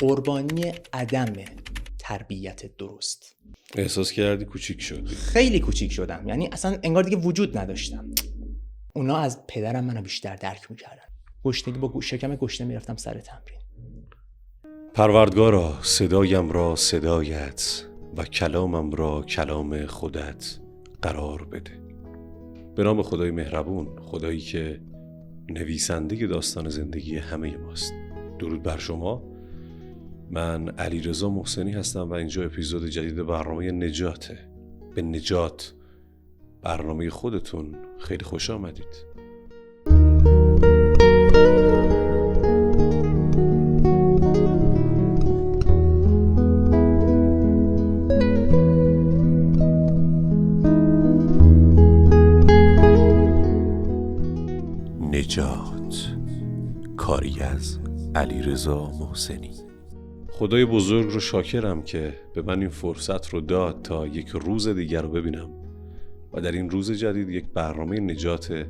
قربانی عدم تربیت درست. احساس کردی کوچیک شدی؟ خیلی کوچیک شدم، یعنی اصلا انگار دیگه وجود نداشتم. اونا از پدرم منو بیشتر درک میکردن. گشنگی با شکم گشنه میرفتم سر تمرین. پروردگارا صدایم را صدایت و کلامم را کلام خودت قرار بده. به نام خدای مهربون، خدایی که نویسنده داستان زندگی همه ماست. درود بر شما. من علیرضا محسنی هستم و اینجا اپیزود جدید برنامه نجاته. به نجات، برنامه خودتون خیلی خوش آمدید. نجات، کاری از علیرضا محسنی. خدای بزرگ رو شاکرم که به من این فرصت رو داد تا یک روز دیگر رو ببینم و در این روز جدید یک برنامه نجات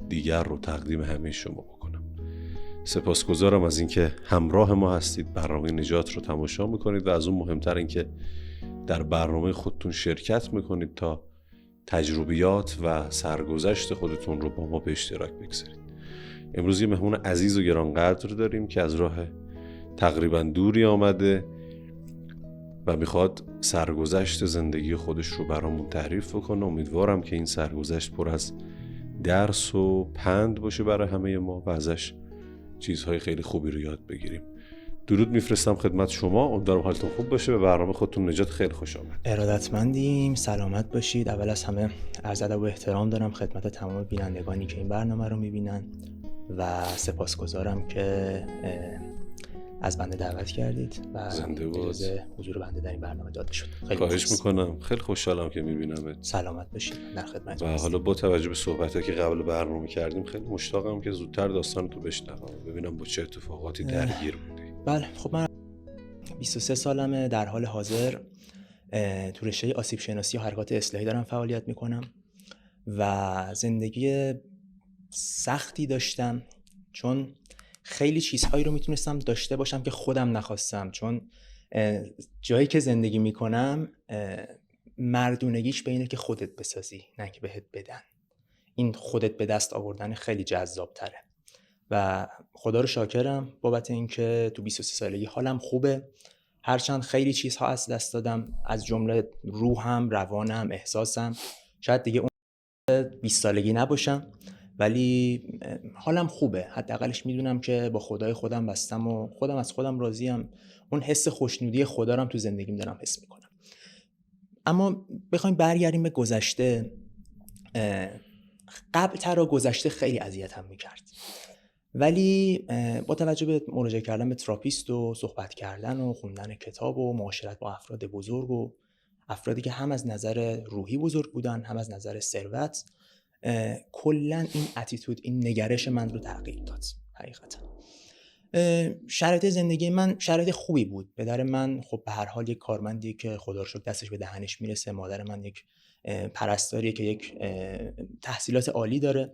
دیگر رو تقدیم همه شما بکنم. سپاسگزارم از اینکه همراه ما هستید، برنامه نجات رو تماشا میکنید و از اون مهمتر اینکه در برنامه خودتون شرکت میکنید تا تجربیات و سرگذشت خودتون رو با ما به اشتراک بگذارید. امروز یه مهمون عزیز و گرانقدر داریم که از راه تقریبا دوری آمده و میخواد سرگذشت زندگی خودش رو برامون تعریف بکنه. امیدوارم که این سرگذشت پر از درس و پند باشه برای همه ما و ازش چیزهای خیلی خوبی رو یاد بگیریم. درود میفرستم خدمت شما، امیدوارم حالتون خوب باشه. به برنامه خودتون نجات خیلی خوش آمد. ارادتمندیم، سلامت باشید. اول از همه عرض ادب و احترام دارم خدمت تمام بینندگانی که این برنامه رو میبینن و سپاسگزارم که از بنده دعوت کردید و اجازه حضور بنده در این برنامه داده شد. خیلی خواهش میکنم، خیلی خوشحالم که میبینمت. سلامت باشید، در خدمتتون. و حالا با توجه به صحبتایی که قبل برنامه کردیم خیلی مشتاقم که زودتر داستان تو بشنوم، ببینم با چه اتفاقاتی درگیر بودی. بله، خب من 23 سالمه، در حال حاضر تو رشته آسیب شناسی و حرکات اصلاحی دارم فعالیت میکنم و زندگی سختی داشتم چون خیلی چیزهایی رو میتونستم داشته باشم که خودم نخواستم، چون جایی که زندگی میکنم مردونگیش به اینه که خودت بسازی نه که بهت بدن. این خودت به دست آوردن خیلی جذاب تره و خدا رو شاکرم بابت اینکه تو 23 سالگی حالم خوبه، هرچند خیلی چیزها از دست دادم، از جمله روحم، روانم، احساسم. شاید دیگه اون 20 سالگی نباشم ولی حالم خوبه. حداقلش میدونم که با خدای خودم بستم و خودم از خودم راضیم. اون حس خوشنودی خدا رو هم تو زندگیم دارم حس میکنم. اما بخوایم برگردیم به گذشته، قبل‌تر گذشته خیلی اذیتم میکرد، ولی با توجه به مراجعه کردن به تراپیست و صحبت کردن و خوندن کتاب و معاشرت با افراد بزرگ و افرادی که هم از نظر روحی بزرگ بودن هم از نظر ثروت، کلا این اتیتود، این نگرش من رو تغییر داد. حقیقتا شرایط زندگی من شرایط خوبی بود. پدر من خب به هر حال یک کارمندیه که خدا رو شکر دستش به دهنش میرسه. مادر من یک پرستاریه که یک تحصیلات عالی داره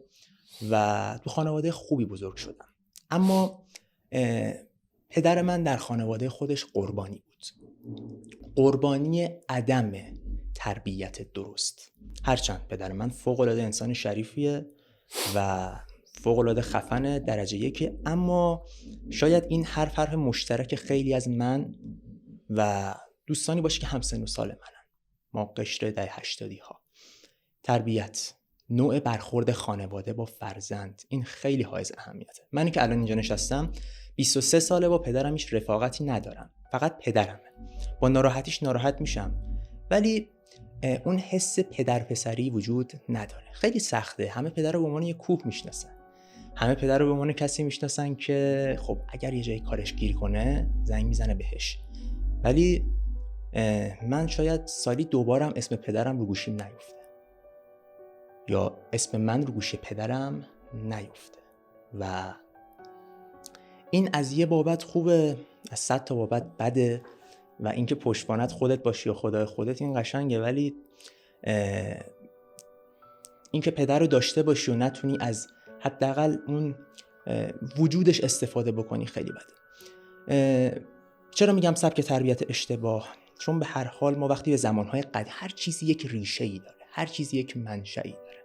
و تو خانواده خوبی بزرگ شدم. اما پدر من در خانواده خودش قربانی بود، قربانی عدم تربیت درست. هرچند پدر من فوق‌العاده انسان شریفیه و فوق‌العاده خفن درجه یکی، اما شاید این حرف مشترک خیلی از من و دوستانی باشه که همسن و سال منن. ما قشر دهه 80 ها. تربیت، نوع برخورد خانواده با فرزند، این خیلی حائز اهمیته. منی که الان اینجا نشستم 23 ساله، با پدرم هیچ رفاقتی ندارم، فقط پدرمه. با ناراحتیش ناراحت میشم ولی اون حس پدر پسری وجود نداره. خیلی سخته. همه پدر رو به عنوان یک کوه میشناسن، همه پدر رو به عنوان کسی میشناسن که خب اگر یه جایی کارش گیر کنه زنگ میزنه بهش، ولی من شاید سالی 2 بارم اسم پدرم رو گوشیم نیفته یا اسم من رو گوش پدرم نیفته و این از یه بابت خوبه، از 100 تا بابت بده و اینکه پشتوانت خودت باشی و خدای خودت این قشنگه، ولی اینکه پدر رو داشته باشی و نتونی از حداقل اون وجودش استفاده بکنی خیلی بده. چرا میگم سبک تربیت اشتباه؟ چون به هر حال ما وقتی به زمانهای قدیم، هر چیزی یک ریشه‌ای داره، هر چیزی یک منشأی داره،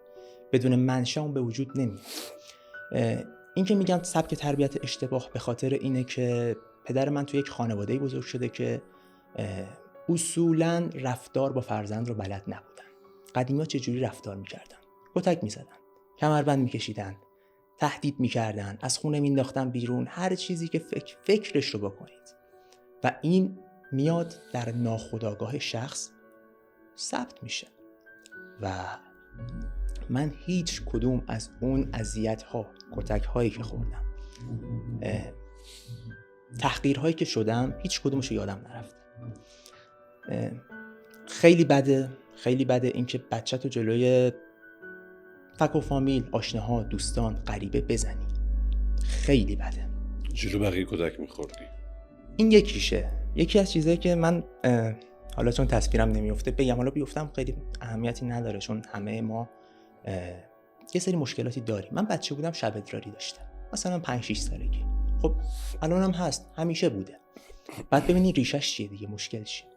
بدون منشأ اون به وجود نمیاد. این که میگم سبک تربیت اشتباه به خاطر اینه که پدر من توی یک خانواده‌ای بزرگ شده که اصولاً رفتار با فرزند رو بلد نبودن. قدیمی‌ها چجوری رفتار میکردن؟ کتک میزدن، کمربند میکشیدن، تهدید میکردن، از خونه مینداختن بیرون، هر چیزی که فکرش رو بکنید و این میاد در ناخودآگاه شخص ثبت میشه. و من هیچ کدوم از اون اذیت‌ها، کتک‌هایی که خوردم، تحقیرهایی که شدم، هیچ کدومش رو یادم نرفته. خیلی بده این که بچه تو جلوی فک و فامیل، آشناها، دوستان، غریبه بزنی. خیلی بده. جلو بقیه کتک میخوردی؟ این یکیشه. یکی از چیزایی که من حالا چون تصویرم نمیفته بگم، حالا بیفتم خیلی اهمیتی نداره، چون همه ما یه سری مشکلاتی داریم. من بچه بودم شب ادراری داشتم، مثلا 5-6 سالگی. خب الانم هست، همیشه بوده. بعد ببینی ریشش چیه دیگه، مشکلش چیه.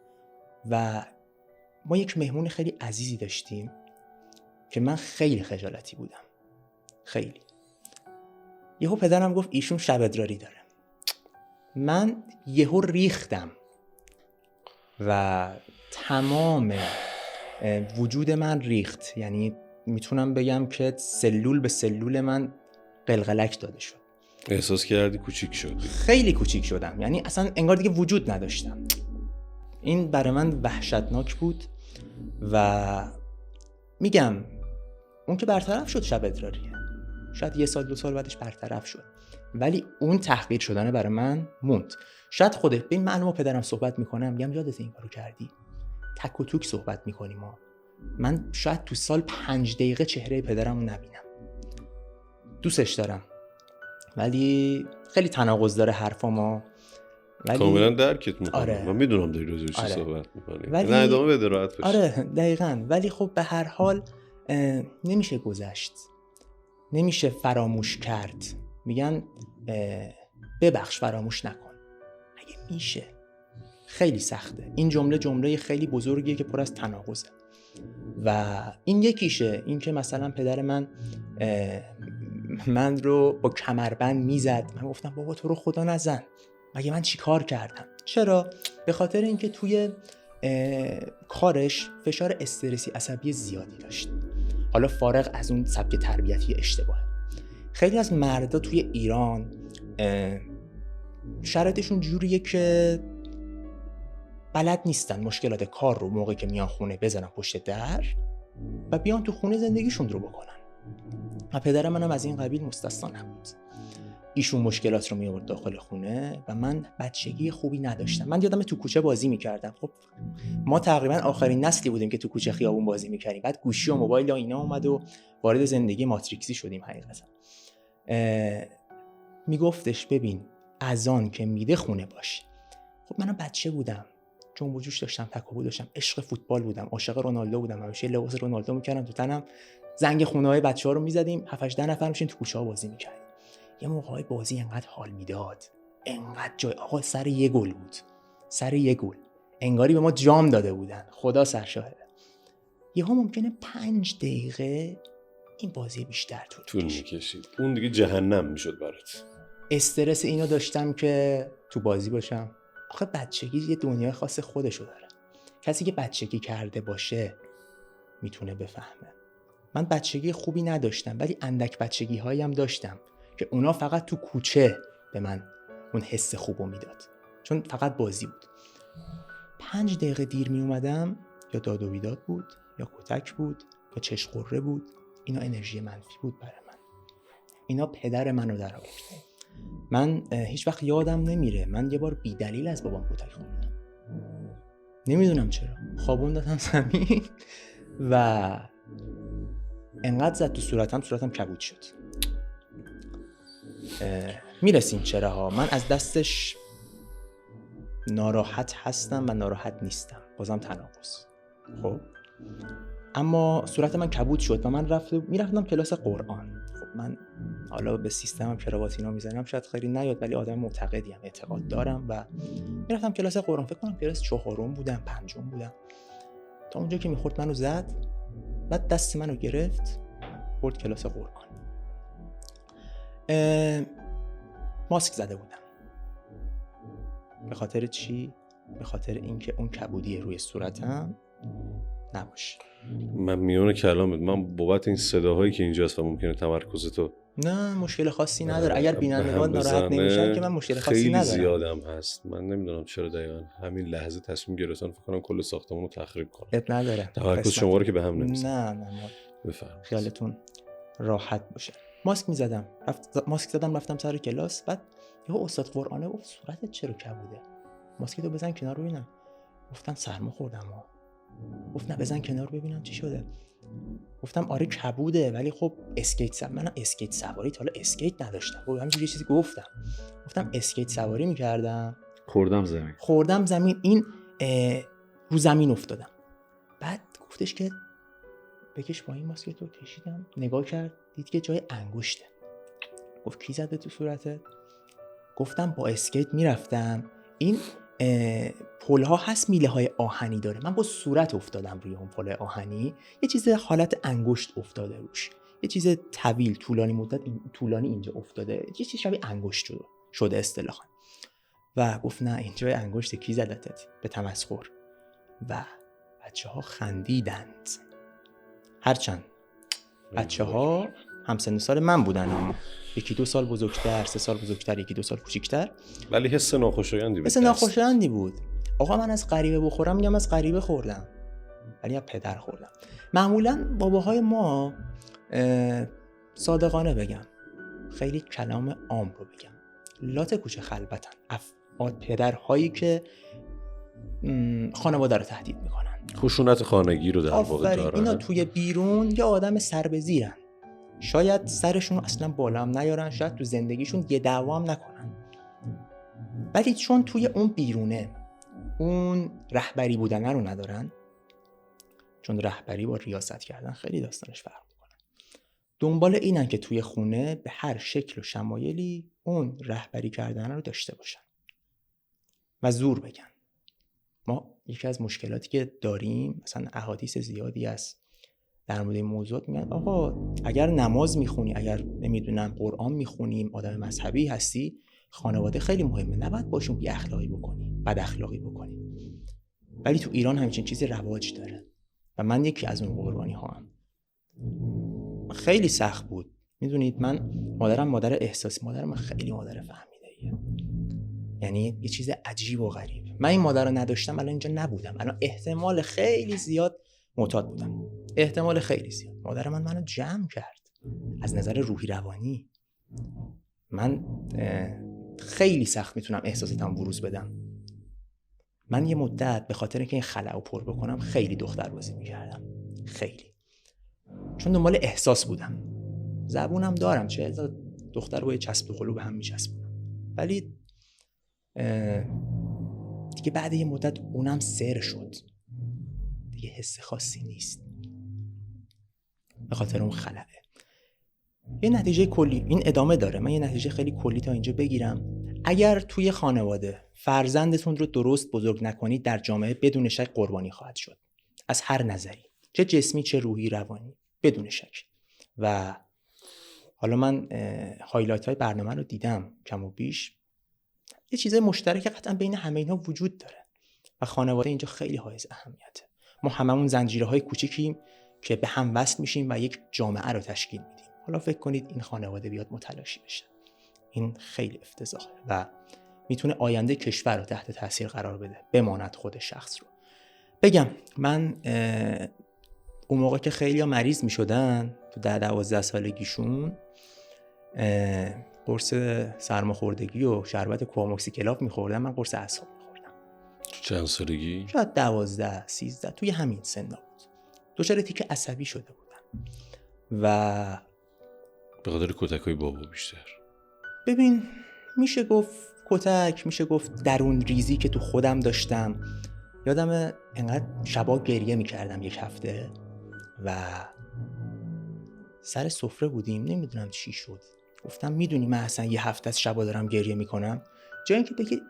و ما یک مهمون خیلی عزیزی داشتیم که من خیلی خجالتی بودم، خیلی. یهو پدرم گفت ایشون شب ادراری داره. من یهو ریختم و تمام وجود من ریخت. یعنی میتونم بگم که سلول به سلول من قلقلک داده شد. احساس کردی کوچیک شدی؟ خیلی کوچیک شدم، یعنی اصلا انگار دیگه وجود نداشتم. این برای من وحشتناک بود و میگم اون که برطرف شد شب ادراریه، شاید 1-2 سال بعدش برطرف شد، ولی اون تحقیر شدنه برای من موند. شاید خوده به این معلومه پدرم صحبت میکنم، میگم یادت این کارو کردی؟ تک و توک صحبت میکنیم ما. من شاید تو سال 5 دقیقه چهره پدرمو نبینم. دوستش دارم ولی خیلی تناقض داره حرفا کاملا درکت میکنم. آره. من میدونم داری راجع به چی آره. صحبت میکنی، ولی نه ادامه بده، راحت باش. آره دقیقاً. ولی خب به هر حال نمیشه گذشت، نمیشه فراموش کرد. میگن ببخش فراموش نکن. اگه میشه خیلی سخته. این جمله خیلی بزرگیه که پر از تناقضه و این یکیشه. این که مثلا پدر من رو با کمربند میزد، من گفتم بابا تو رو خدا نزن، مگه من چی کار کردم؟ چرا؟ به خاطر اینکه توی کارش فشار استرسی عصبی زیادی داشت. حالا فارغ از اون سبک تربیتی اشتباه، خیلی از مردا توی ایران شرایطشون جوریه که بلد نیستن مشکلات کار رو موقعی که میان خونه بزنن پشت در و بیان تو خونه زندگیشون رو بکنن. و پدر منم از این قبیل مستثنا نبود. ایشون مشکلات رو میآورد داخل خونه و من بچگی خوبی نداشتم. من یادم تو کوچه بازی میکردم. خب ما تقریبا آخرین نسلی بودیم که تو کوچه خیابون بازی میکردیم. بعد گوشی و موبایل و اینا اومد و وارد زندگی ماتریکسی شدیم. حقیقتا میگفتش ببین اذان که میده خونه باش. خب منم بچه بودم، جنب و جوش داشتم، تکاپو داشتم، عشق فوتبال بودم، عاشق رونالدو بودم، همیشه لباس رونالدو میکردم تو تنم، زنگ خونه‌های بچه‌ها رو میزدیم، 7-8 نفر میشین تو کوچه‌ها بازی میکردیم. یه موقعی بازی انقدر حال میداد، انقدر جای آقا سر یه گل بود، سر یه گل انگاری به ما جام داده بودن، خدا سرشاهده. یهو ممکنه 5 دقیقه این بازی بیشتر طول میکشید. اون دیگه جهنم میشد برات. استرس اینو داشتم که تو بازی باشم. آخه بچگی یه دنیای خاص خودشو داره. کسی که بچگی کرده باشه میتونه بفهمه. من بچگی خوبی نداشتم ولی اندک بچگی هایم داشتم که اونا فقط تو کوچه به من اون حس خوبو میداد، چون فقط بازی بود. 5 دقیقه دیر می اومدم یا داد و بیداد بود، یا کتک بود، یا چشم قره بود. اینا انرژی منفی بود برای من. اینا پدر منو در آورد. من هیچ وقت یادم نمیره من یه بار بی دلیل از بابام کتک خوردم. نمیدونم چرا. خوابون دادم زمین و انقدر زد تو صورتم کبود شد. میرسیم چرا ها. من از دستش ناراحت هستم و ناراحت نیستم، بازم تناقض. خب اما صورت من کبود شد و من میرفتم کلاس قرآن. خب من حالا به سیستمم کراوات اینا میزنم شاید خیلی نیاد، ولی آدم معتقدیم، اعتقاد دارم و میرفتم کلاس قرآن. فکر کنم کلاس 4 بودم 5 بودم. تا اونجا که میخورد منو زد، بعد دست منو گرفت برد کلاس قرآن. ماسک زده بودم. به خاطر چی؟ به خاطر اینکه اون کبودی روی صورتم نباشه. من میونه کلامت، من بابت این صداهایی که اینجا هست و ممکنه تمرکزتو نه مشکل خاصی نداره. اگر بینندگان ناراحت نمیشن که من مشکل خاصی ندارم. خیلی زیادم هست. من نمیدونم چرا دقیقاً همین لحظه تصمیم گرفتن فکر کنم کل ساختمون رو تخریب کنن. اب نداره. تمرکز شما رو که به هم نمیزنه. نه. بفرمایید. خیالتون راحت باشه. ماسک میزدم. ماسک زدم رفتم سر کلاس. بعد یه استاد قرآنه گفت صورتت چرا کبوده؟ ماسک تو بزن کنار ببینم. گفتم سرما خوردم. گفت نه بزن کنار ببینم چی شده. گفتم آره کبوده، ولی خب من اسکیت سواری تا حالا اسکیت نداشتم. خب همینجوری چیزی گفتم اسکیت سواری میکردم، خوردم زمین این رو زمین افتادم. بعد گفتش که بکش پایین ماسک تو. کشیدم، نگاه کرد، دید که جای انگشته. گفت کی زده تو صورتت؟ گفتم با اسکیت میرفتم، این پل‌ها هست میله های آهنی داره، من با صورت افتادم روی اون پل آهنی، یه چیز حالت انگشت افتاده روش، یه چیز طویل طولانی مدت طولانی اینجا افتاده، یه چیز شبیه انگشت شده اصطلاحاً. و گفت نه این جای انگشت، کی زدتت؟ به تمسخر. و بچه‌ها خندیدند. هرچند بچه‌ها همسن و سال من بودن، اما 1-2 سال بزرگتر، 3 سال بزرگتر، 1-2 سال کوچیک‌تر، ولی حس ناخوشایندی بود. آقا من از غریبه بخورم میگم از غریبه خوردم، ولی از پدر خوردم. معمولا باباهای ما، صادقانه بگم، خیلی کلام عام رو بگم، لات کوچه خلبتن. پدرهایی که خانواده رو تهدید میکنن، خشونت خانگی رو در واقع دارن. اینا توی بیرون یه آدم سر به زیرن، شاید سرشون رو اصلا بالا هم نیارن، شاید تو زندگیشون یه دعوا هم نکنن، ولی چون توی اون بیرونه اون رهبری بودن رو ندارن، چون رهبری با ریاست کردن خیلی داستانش فرق میکنه، دنبال اینن که توی خونه به هر شکل و شمایلی اون رهبری کردن رو داشته باشن و زور بگن. ما یکی از مشکلاتی که داریم، مثلا احادیث زیادی است در مورد این موضوع، میگن آقا اگر نماز میخونی، اگر نمیدونم قرآن میخونیم، آدم مذهبی هستی، خانواده خیلی مهمه، نباید باشون بی اخلاقی بکنی، بد اخلاقی بکنی. ولی تو ایران همچین چیزی رواج داره و من یکی از اون قربانی ها هم. خیلی سخت بود. میدونید من مادرم مادر احساسی، مادرم خیلی مادر فهمیده‌ایه، یعنی یه چیز عجیب و غریب. من این مادر رو نداشتم الان اینجا نبودم، الان احتمال خیلی زیاد معتاد بودم، احتمال خیلی زیاد. مادر من منو جمع کرد از نظر روحی روانی. من خیلی سخت میتونم احساساتم بروز بدم. من یه مدت به خاطر اینکه این خلأ رو پر بکنم خیلی دختر بازی میکردم، خیلی، چون دنبال احساس بودم. زبونم دارم، چه دختر رو چسب به قلوب هم میچسبونم، ولی دیگه بعد یه مدت اونم سر شد، دیگه حس خاصی نیست به خاطر اون خلأه. یه نتیجه کلی، این ادامه داره، من یه نتیجه خیلی کلی تا اینجا بگیرم. اگر توی خانواده فرزندتون رو درست بزرگ نکنید، در جامعه بدون شک قربانی خواهد شد، از هر نظری، چه جسمی چه روحی روانی، بدون شک. و حالا من هایلایت های برنامه رو دیدم کم و بیش، یه چیز مشترک قطعا بین همه اینا وجود داره و خانواده اینجا خیلی حائز اهمیته. ما هممون زنجیرهای کوچیکیم که به هم وصل میشیم و یک جامعه رو تشکیل میدیم. حالا فکر کنید این خانواده بیاد متلاشی بشه، این خیلی افتضاحه و میتونه آینده کشور رو تحت تاثیر قرار بده، بماند خود شخص رو. بگم من اون موقع که خیلی ها مریض میشدن تو 10-12 سالگیشون، قرص سرماخوردگی و شربت کواموکسیکلاف میخوردم. من قرص اعصاب میخوردم. چند سالگی؟ شاید 12-13، توی همین سنا بود. دچار تیک عصبی شده بودم و به خاطر کتک‌های بابا بیشتر. ببین میشه گفت کتک، میشه گفت درون ریزی که تو خودم داشتم. یادم انقدر شبا گریه میکردم یک هفته و سر سفره بودیم، نمیدونم چی شد، گفتم میدونی من اصلا یه هفته از شبا دارم گریه میکنم. جای اینکه بگید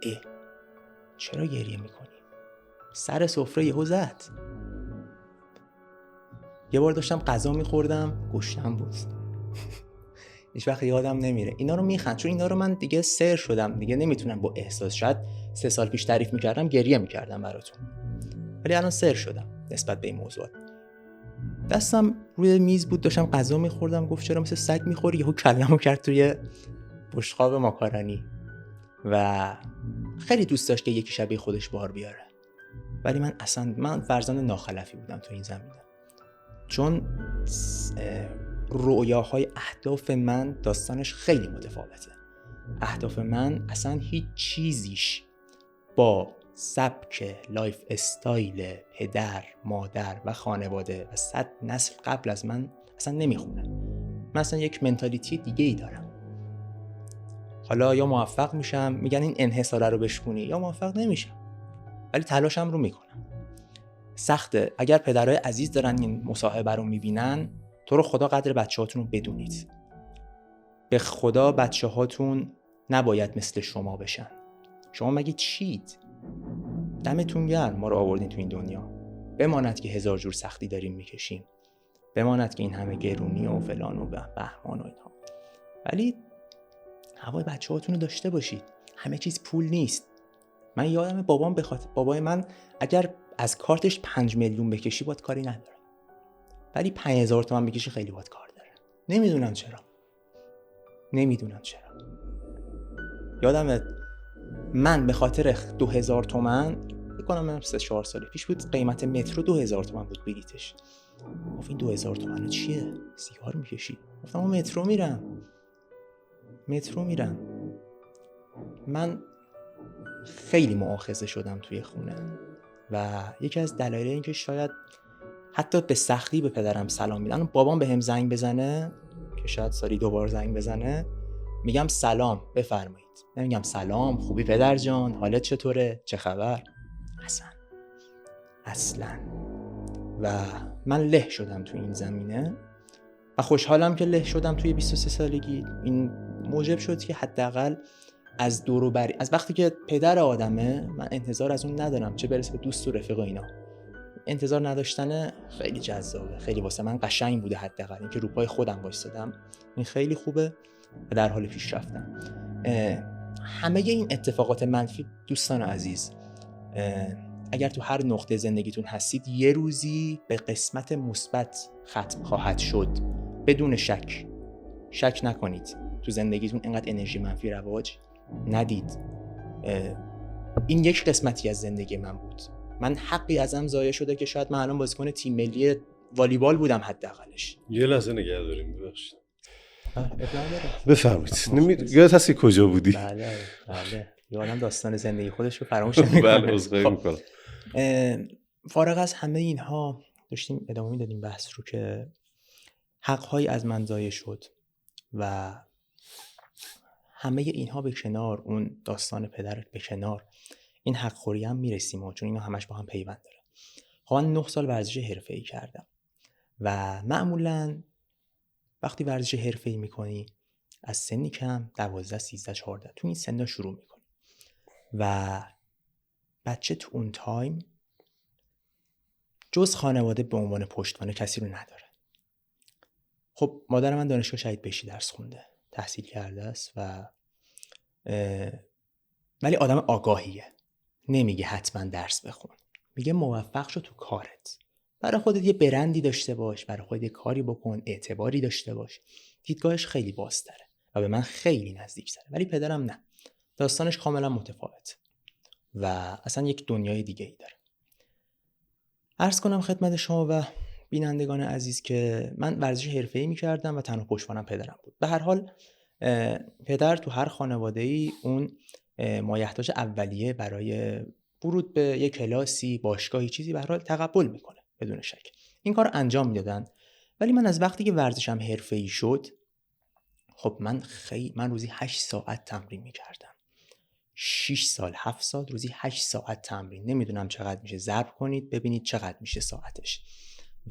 چرا گریه میکنی، سر سفره یهو زد. یه بار داشتم غذا میخوردم، گوشتم بود. هیچ وقت یادم نمیره. اینا رو میخند، چون اینا رو من دیگه سر شدم، دیگه نمیتونم با احساس. شاید 3 سال پیش تعریف میکردم گریه میکردم براتون، ولی الان سر شدم نسبت به این موضوعات. دستم روی میز بود، داشتم غذا میخوردم، گفت چرا مثل سگ میخوری، یهو کلمو کرد توی بشقاب ماکارونی و خیلی دوست داشت که یکی شبیه خودش بار بیاره. ولی من فرزند ناخلفی بودم تو این زمینه، چون رؤیاهای اهداف من داستانش خیلی متفاوته. اهداف من اصلا هیچ چیزیش با سبک لایف استایل پدر، مادر و خانواده و 100 نسل قبل از من اصلا نمیخونه. من اصلا یک منتالیتی دیگه ای دارم. حالا یا موفق میشم، میگن این انحصاره رو بشکنی، یا موفق نمیشم، ولی تلاشم رو میکنم. سخته. اگر پدرای عزیز دارن این مصاحبه رو میبینن، تو رو خدا قدر بچه‌هاتون رو بدونید. به خدا بچه‌هاتون نباید مثل شما بشن. شما مگه چید؟ دمتون گرم ما رو آوردین تو این دنیا. بماند که 1000 جور سختی داریم میکشیم، بماند که این همه گرونی و فلان و بهمان و اینها، ولی هوای بچه‌هاتون رو داشته باشید. همه چیز پول نیست. من یادم بابای من اگر از کارتش 5 میلیون بکشی باید کاری نداره، ولی 5000 تومان بکشی خیلی باید کار داره. نمیدونم چرا. یادم من به خاطر 2000 تومان، بکنم من 3-4 سال پیش بود، قیمت مترو 2000 تومان بود بلیتش. گفت این 2000 تومان چیه؟ سیگار میکشی؟ گفتم من مترو میرم. من خیلی مؤاخذه شدم توی خونه و یکی از دلایل این که شاید حتی به سختی به پدرم سلام میدم. بابام بهم زنگ بزنه، که شاید سالی 2 بار زنگ بزنه، میگم سلام بفرمایید، نمیگم سلام خوبی پدر جان، حالت چطوره، چه خبر. اصلا و من له شدم تو این زمینه و خوشحالم که له شدم توی 23 سالگی. این موجب شد که حداقل از دور و بر، از وقتی که پدر آدمه، من انتظار از اون ندارم، چه برسه به دوست و رفیق و اینا. انتظار نداشتن خیلی جذابه، خیلی واسه من قشنگ بوده. حداقل اینکه رو پای خودم وایسادم، این خیلی خوبه و در حال پیشرفتم. همه این اتفاقات منفی دوستان عزیز، اگر تو هر نقطه زندگیتون هستید، یه روزی به قسمت مثبت ختم خواهد شد. بدون شک نکنید. تو زندگیتون اینقدر انرژی منفی رواج ندید. این یک قسمتی از زندگی من بود. من حقی ازم ضایع شده که شاید من الان بازیکن تیم ملی والیبال بودم حداقلش. یه لحظه نگه داریم، ببخشید. بفرمایید. یادت هست که کجا بودی؟ بله یادم داستان زندگی خودش رو فراموش نمی‌کنم. بله عذرخواهی می‌کنم. فارغ از همه اینها داشتیم ادامه میدادیم بحث رو که حق‌هایی از من ضایع شد و همه اینها به کنار، اون داستان پدر به کنار، این حق خوری هم میرسیم، چون اینا همش با هم پیوند داره. خب من 9 سال ورزش حرفه‌ای کردم و معمولاً وقتی ورزش حرفه‌ای میکنی از سنی کم 12 13 14 تو این سن‌ها شروع میکنی و بچه تو اون تایم جز خانواده به عنوان پشتوانه کسی رو نداره. خب مادر من دانشگاه شهید بهشتی درس خونده، تحصیل کرده است و ولی آدم آگاهیه. نمیگه حتما درس بخون، میگه موفق شو تو کارت، برای خودت یه برندی داشته باش، برای خودت یه کاری بکن، اعتباری داشته باش. دیدگاهش خیلی بازتره و به من خیلی نزدیک‌تره. ولی پدرم نه، داستانش کاملا متفاوت و اصلا یک دنیای دیگه ای داره. عرض کنم خدمت شما و بینندگان عزیز که من ورزش حرفه‌ای می‌کردم و تنها پشتوانم پدرم بود. به هر حال پدر تو هر خانواده‌ای اون مایحتاج اولیه برای ورود به یک کلاسی، باشگاهی، چیزی به هر حال تقبل میکنه بدون شک. این کار انجام میدادن. ولی من از وقتی که ورزشم حرفه‌ای شد، خب من روزی 8 ساعت تمرین میکردم. 6 سال 7 سال روزی 8 ساعت تمرین. نمیدونم چقدر میشه، ضرب کنید ببینید چقدر میشه ساعتش.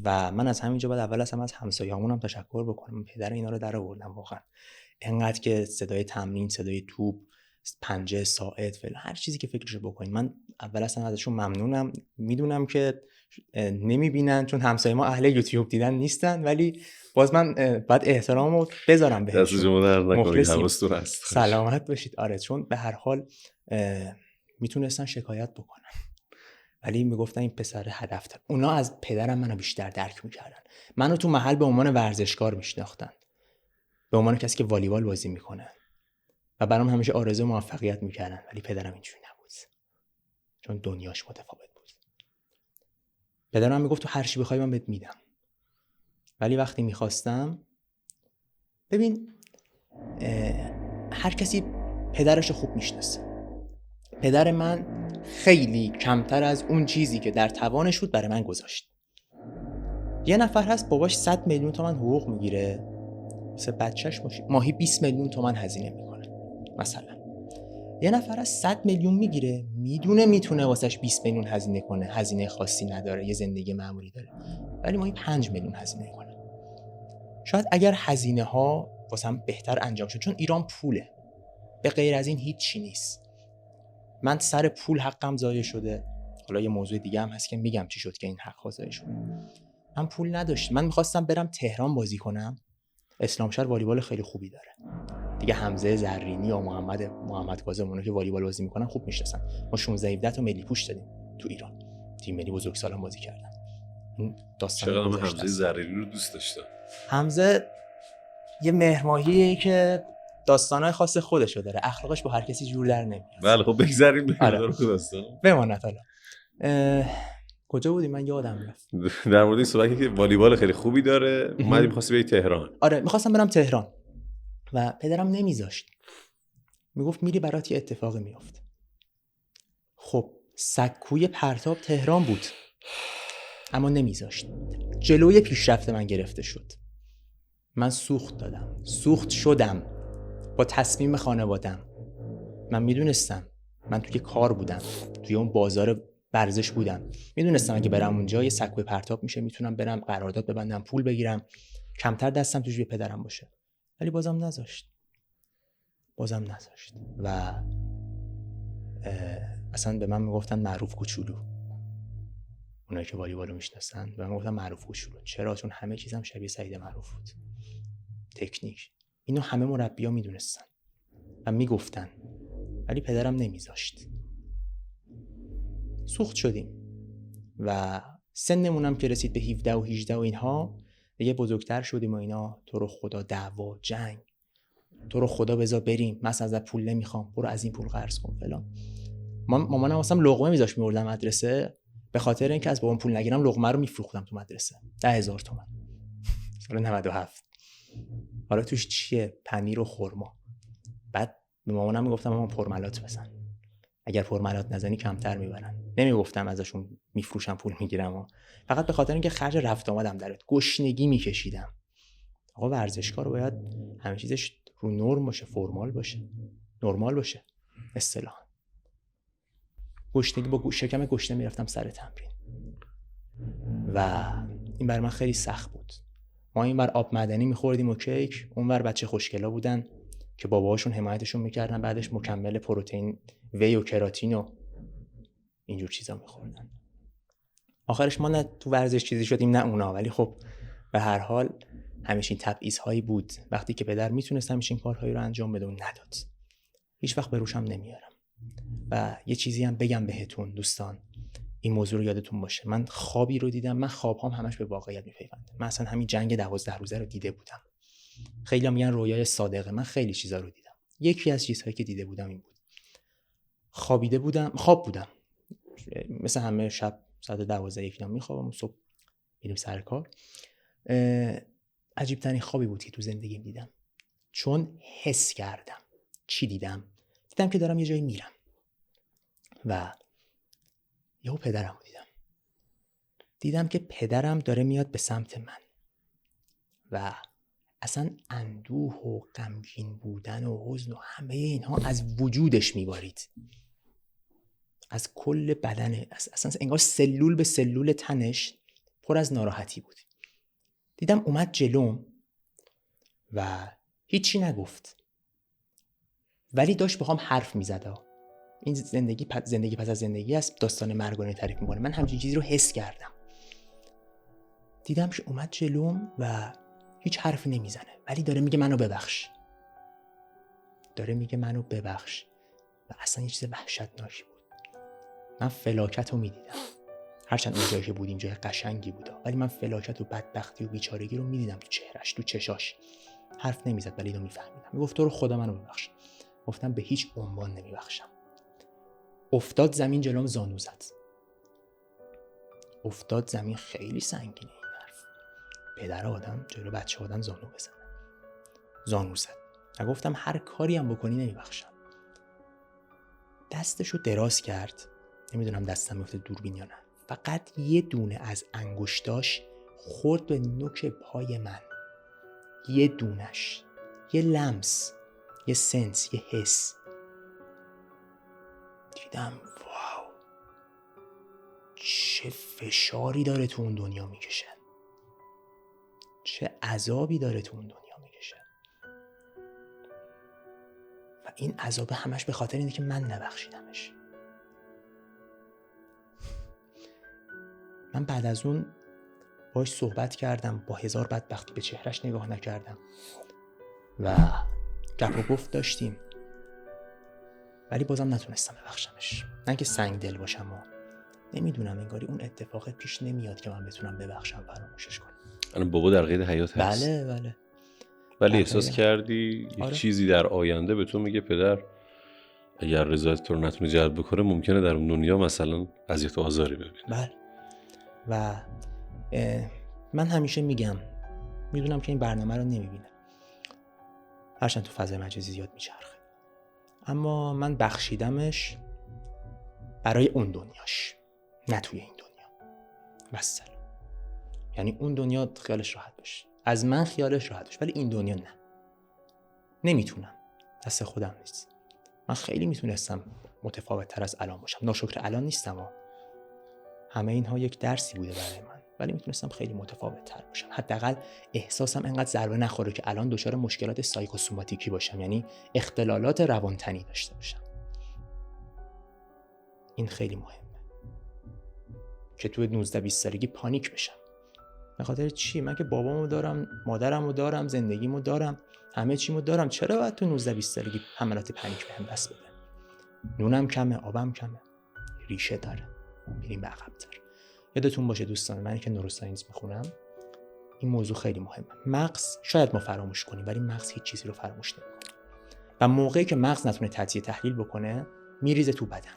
و من از همینجا بعد اول از همسایه‌هامونم تشکر بکنم. پدر اینا رو در آوردم واقعا. انقدر که صدای تمرین، صدای توپ، پنجه، ساعد، فلان هر چیزی که فکرشو بکنین، من اول اصلا ازشون ممنونم. میدونم که نمیبینن چون همسایه ما اهل یوتیوب دیدن نیستن، ولی باز من باید احترامو بذارم بهشون. دست شما در نکنید، حواستون هست. سلامت باشید. آره چون به هر حال میتونستن شکایت بکنن ولی میگفتن این پسر هدف داره. اونا از پدرم منو بیشتر درک میکردن. منو تو محل به عنوان ورزشکار میشناختن، به عنوان کسی که والیبال بازی میکنه و برام همیشه آرزو موفقیت میکردن. ولی پدرم اینجوری نبود، چون دنیاش متفاوت بود. پدرم میگفت تو هر چی بخوای من بهت میدم، ولی وقتی میخواستم، ببین هر کسی پدرش خوب میشناسه. پدر من خیلی کمتر از اون چیزی که در توانش بود برای من گذاشت. یه نفر هست باباش 100 میلیون تومان حقوق میگیره، واسه بچهش ماهی 20 میلیون تومان هزینه میکنه. مثلا یه نفر از 100 میلیون میگیره، میدونه واسش 20 میلیون هزینه کنه، هزینه خاصی نداره، یه زندگی معمولی داره، ولی ماهی 5 میلیون هزینه کنه. شاید اگر هزینه ها واسم بهتر انجام شد، چون ایران پوله، به غیر از این هیچ چی نیست. من سر پول حقم ضایع شده. حالا یه موضوع دیگه هم هست که میگم چی شد که این حق ضایع شد. من پول نداشتم. من میخواستم برم تهران بازی کنم. اسلامشهر والیبال خیلی خوبی داره دیگه. حمزه زرینی و محمد کاظم اونا که والیبال بازی میکنن خوب میشناسن. ما 16 17 تا ملی پوش دادیم تو ایران، تیم ملی بزرگسالان بازی کردن. این داستان چقدر من حمزه زرینی رو دوست داشتم. حمزه یه مهرماهیه که داستانای خاص خودشو داره، اخلاقش با هر کسی جور در نمیاد. بله خب بگذریم به داستان. بماند. حالا کجا بودیم؟ من یادم رفت. در مورد این صحبتی که والیبال خیلی خوبی داره. اومدیم خواستی بری تهران. آره میخواستم برم تهران و پدرم نمیذاشت. میگفت میری برات یه اتفاقی میفته. خب سکوی پرتاب تهران بود، اما نمیذاشت. جلوی پیشرفت من گرفته شد. من سوخت شدم با تصمیم خانوادم. من میدونستم، من توی کار بودم، توی اون بازار ورزش بودم، میدونستم اگه برم اونجا یه سکوی پرتاب میشه، میتونم برم قرارداد ببندم، پول بگیرم، کمتر دستم تو جیب پدرم باشه. ولی بازم نذاشت و اصلا به من میگفتن معروف کوچولو. اونایی که والیبالو میشناسن به من میگفتن معروف کوچولو. چرا؟ چون همه چیزم شبیه سعید معروف بود. تکنیک اینو همه مربی‌ها میدونستن و میگفتن، ولی پدرم نمیذاشت. سوخت شدیم و سنمونم که رسید به 17 و 18 و اینها، دیگه بزرگتر شدیم و اینا. تو رو خدا دعوا، جنگ، تو رو خدا بذار بریم، من ازت پول نمیخوام، برو از این پول قرض کن فلان. مامانم واسم لقمه میذاشت میوردم مدرسه، به خاطر اینکه از بابام پول نگیرم لقمه رو میفروختم تو مدرسه. 10,000 تومان سال 97. حالا توش چیه؟ پنیر و خرما. بعد به مامانم میگفتم مامان پرملات بزن، اگر پرملات نزنی کمتر میبرن. نمیگفتم ازشون میفروشم پول میگیرم، فقط به خاطر اینکه خرج رفت آمدم درت. گشنگی میکشیدم. آقا ورزشکار باید همه چیزش رو نرم باشه، فرمال باشه، نرمال باشه. اصطلاحاً گشنگی، با شکم گشنه میرفتم سر تمرین و این برای من خیلی سخت بود. ما این بر آب معدنی میخوردیم و کیک، اون بر بچه خوشگلا بودن که باباهاشون حمایتشون میکردن، بعدش مکمل پروتئین وی و کراتین و اینجور چیزا میخوردن. آخرش ما نه تو ورزش چیزی شدیم نه اونا، ولی خب به هر حال همیشه این تبعیض‌هایی بود. وقتی که پدر میتونست همیشه این کارهایی رو انجام بده و نداد، هیچ وقت به روشم نمیارم. و یه چیزی هم بگم بهتون دوستان، این موضوع رو یادتون باشه. من خوابی رو دیدم، من خوابهام همش به واقعیت میپیونده. من اصلا همین جنگ 12 روزه رو دیده بودم. خیلی هم میگن رویای صادقه. من خیلی چیزا رو دیدم. یکی از چیزهایی که دیده بودم این بود. خواب بودم. مثل همه شب ساعت 12 یکینا میخوابم و صبح میریم سر کار. عجیب ترین خوابی بود که تو زندگیم دیدم. چون حس کردم. چی دیدم؟ دیدم که دارم یه جایی میرم و یهو پدرم رو دیدم که پدرم داره میاد به سمت من و اصلا اندوه و غمگین بودن و حزن و همه اینها از وجودش میبارید، از کل بدنه، اصلا انگار سلول به سلول تنش پر از ناراحتی بود. دیدم اومد جلوم و هیچی نگفت، ولی داشت باهام حرف میزد. این زندگی پس از زندگی است، داستان مرگانه تعریف میکنه. من همچین چیزی رو حس کردم. دیدم که اومد جلوم و هیچ حرفی نمیزنه، ولی داره میگه منو ببخش. و اصلا یه چیز وحشتناکی بود. من فلاکت رو میدیدم. هرچند اون جایی که بودیم جای قشنگی بود، ولی من فلاکت و بدبختی و بیچارگی رو میدیدم تو چهرش، تو چشاش. حرف نمیزد ولی اینو میفهمیدم. میگفت تو رو خدا منو ببخش. گفتم به هیچ عنوان نمیبخشم. افتاد زمین جلوم زانو زد. خیلی سنگینه این حرف. پدر آدم جلو بچه آدم زانو بزنه. زانو زد. و گفتم هر کاری هم بکنی نمیبخشم. دستشو دراز کرد. نمیدونم دستم میفته دوربین یا نه. فقط یه دونه از انگشتاش خورد به نوک پای من. یه دونش. یه لمس. یه سنس. یه حس. دیدم واو، چه فشاری داره تو اون دنیا میکشه، چه عذابی داره تو اون دنیا میکشه. و این عذاب همش به خاطر اینه که من نبخشیدمش. من بعد از اون باهاش صحبت کردم، با هزار بدبختی به چهرش نگاه نکردم و گپ و گفت داشتیم، ولی بازم نتونستم ببخشمش. نه که سنگ دل باشم و نمیدونم، انگاری اون اتفاق پیش نمیاد که من بتونم ببخشم، فراموشش کنم. الان بابا در قید حیات هست. بله. ولی احساس کردی یک چیزی در آینده به تو میگه پدر اگر رضایت تو رو نتونه جلب بکنه ممکنه در اون دنیا مثلا اذیت و آزاری ببینه. بله. و من همیشه میدونم که این برنامه رو نمیبینه، هرچند تو فضای مجازی زیاد میچرخه، اما من بخشیدمش برای اون دنیاش، نه توی این دنیا. بس یعنی اون دنیا خیالش راحت باشه، از من خیالش راحت باشه، ولی این دنیا نه. نمیتونم، دست خودم نیست. من خیلی میتونستم متفاوت تر از الان باشم. ناشکر الان نیستم همه اینها یک درسی بوده برای من، ولی میتونستم خیلی متفاوت تر باشم. حداقل احساسم انقدر ضربه نخوره که الان دچار مشکلات سایکوسوماتیکی باشم، یعنی اختلالات روانتنی داشته باشم. این خیلی مهمه که توی 19-20 سالگی پانیک بشم. به خاطر چی؟ من که بابامو دارم، مادرمو دارم، زندگیمو دارم، همه چیمو دارم. چرا باید تو 19-20 سالگی حملات پانیک بهم دست بده؟ نونم کمه، آبم کمه، ریشه داره. بریم به عقب‌تر. یادتون باشه دوستان، من که نوروساینس میخونم، این موضوع خیلی مهمه. مغز شاید ما فراموش کنیم، ولی مغز هیچ چیزی رو فراموش نمیکنه. و موقعی که مغز نتونه تجزیه تحلیل بکنه، میریزه تو بدن.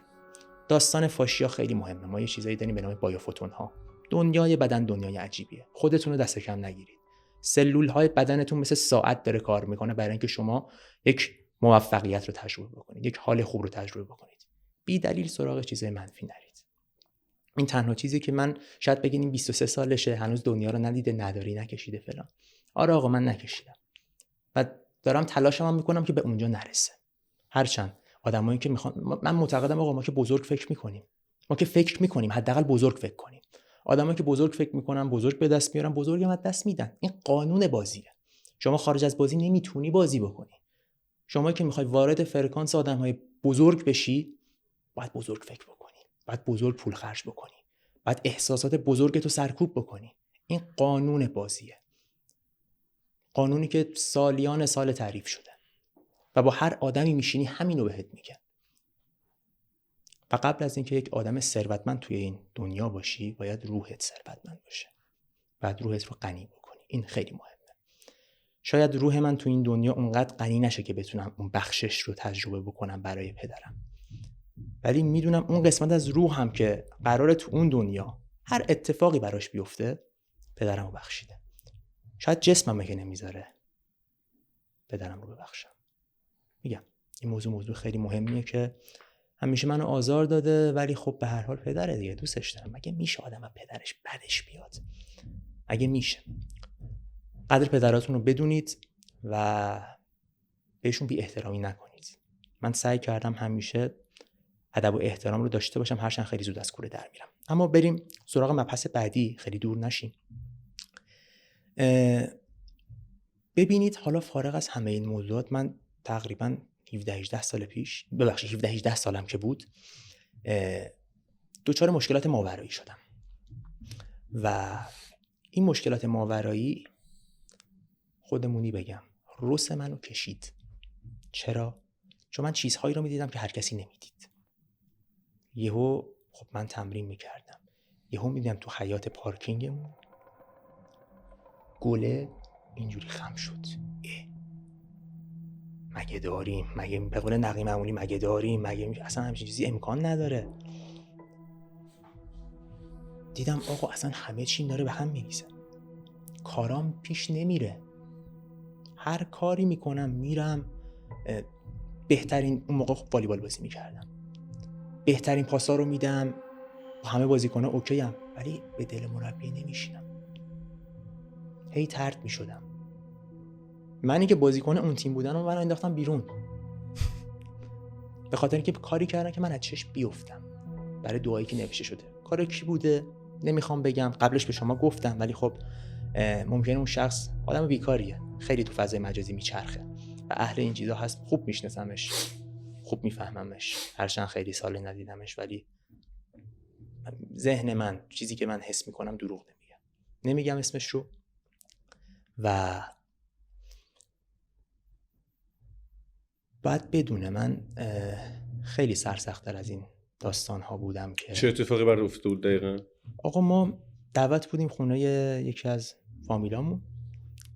داستان فاشیا خیلی مهمه. ما یه چیزایی داریم به نام بایوفوتون ها. دنیای بدن دنیای عجیبیه. خودتون رو دست کم نگیرید. سلول های بدنتون مثل ساعت داره کار میکنه برای اینکه شما یک موفقیت رو تجربه بکنید، یک حال خوب رو تجربه بکنید. بی دلیل سراغ چیزای منفی نرید. این تنها چیزی که من شاید بگین این 23 سالشه، هنوز دنیا رو ندیده، نداری، نکشیده فلان. آره آقا، من نکشیدم و دارم تلاشم هم میکنم که به اونجا نرسه. هرچند آدمایی که میخوان، من معتقدم آقا ما که بزرگ فکر میکنیم، ما که فکر میکنیم، حداقل بزرگ فکر کنیم. آدمایی که بزرگ فکر میکنن بزرگ به دست میارن، بزرگ هم از دست میدن. این قانون بازیه. شما خارج از بازی نمیتونی بازی بکنی. شما که میخوای وارد فرکانس آدمهای بزرگ بشی، باید بزرگ فکر بکنی، باید بزرگ پول خرج بکنی، باید احساسات بزرگتو سرکوب بکنی. این قانون بازیه، قانونی که سالیان سال تعریف شده و با هر آدمی میشینی همینو بهت میگه. و قبل از اینکه یک آدم ثروتمند توی این دنیا باشی، باید روحت ثروتمند باشه. باید روحت رو غنی بکنی. این خیلی مهمه. شاید روح من تو این دنیا اونقدر غنی نشه که بتونم اون بخشش رو تجربه بکنم برای پدرم، ولی میدونم اون قسمت از روحم که قراره تو اون دنیا هر اتفاقی براش بیفته، پدرم رو بخشیده. شاید جسمم مگه نمیذاره پدرم رو ببخشم. میگم این موضوع خیلی مهمیه که همیشه منو آزار داده، ولی خب به هر حال پدره دیگه، دوستش دارم. مگه میشه آدم از پدرش بدش بیاد؟ مگه میشه؟ قدر پدراتون رو بدونید و بهشون بی احترامی نکنید. من سعی کردم همیشه ادب و احترام رو داشته باشم، هرچند خیلی زود از کوره در میرم. اما بریم سراغ مبحث بعدی، خیلی دور نشیم. ببینید حالا فارغ از همه این موضوعات، من تقریبا 17-18 سال پیش، 17-18 سالم که بود، دچار مشکلات ماورایی شدم و این مشکلات ماورایی خودمونی بگم روس منو کشید. چرا؟ چون من چیزهایی رو میدیدم که هر کسی نمیدید. یهو خب من تمرین میکردم، یهو میدیدم تو حیاط پارکینگمون گله اینجوری خم شد. مگه داریم؟ مگه به قول نقی معمولی مگه داریم؟ مگه اصلا همچین چیزی امکان نداره؟ دیدم آقا اصلا همه چیم داره به هم میریزه، کارام پیش نمیره، هر کاری میکنم میرم بهترین، اون موقع خب والیبال بازی میکردم، بهترین پاسا رو میدم، همه بازیکن‌ها اوکی ام، ولی به دل مربی نمیشینم، هی طرد میشدم. منی که بازیکن اون تیم بودن و من انداختم بیرون به خاطر اینکه کاری کردن که من از چشم بیفتم برای دعایی که نوشته شده. کار کی بوده نمیخوام بگم، قبلش به شما گفتم، ولی خب ممکنه اون شخص آدم بیکاریه، خیلی تو فضای مجازی میچرخه و اهل این چیزا هست، خوب میشناسمش، خوب میفهممش، هرچند خیلی سال ندیدمش، ولی ذهن من، چیزی که من حس میکنم دروغ نمیگم اسمش رو. و بعد بدونه من خیلی سرسخت‌تر از این داستان ها بودم که چه اتفاقی برات افتاده بود دقیقاً؟ آقا ما دعوت بودیم خونه یکی از فامیلامون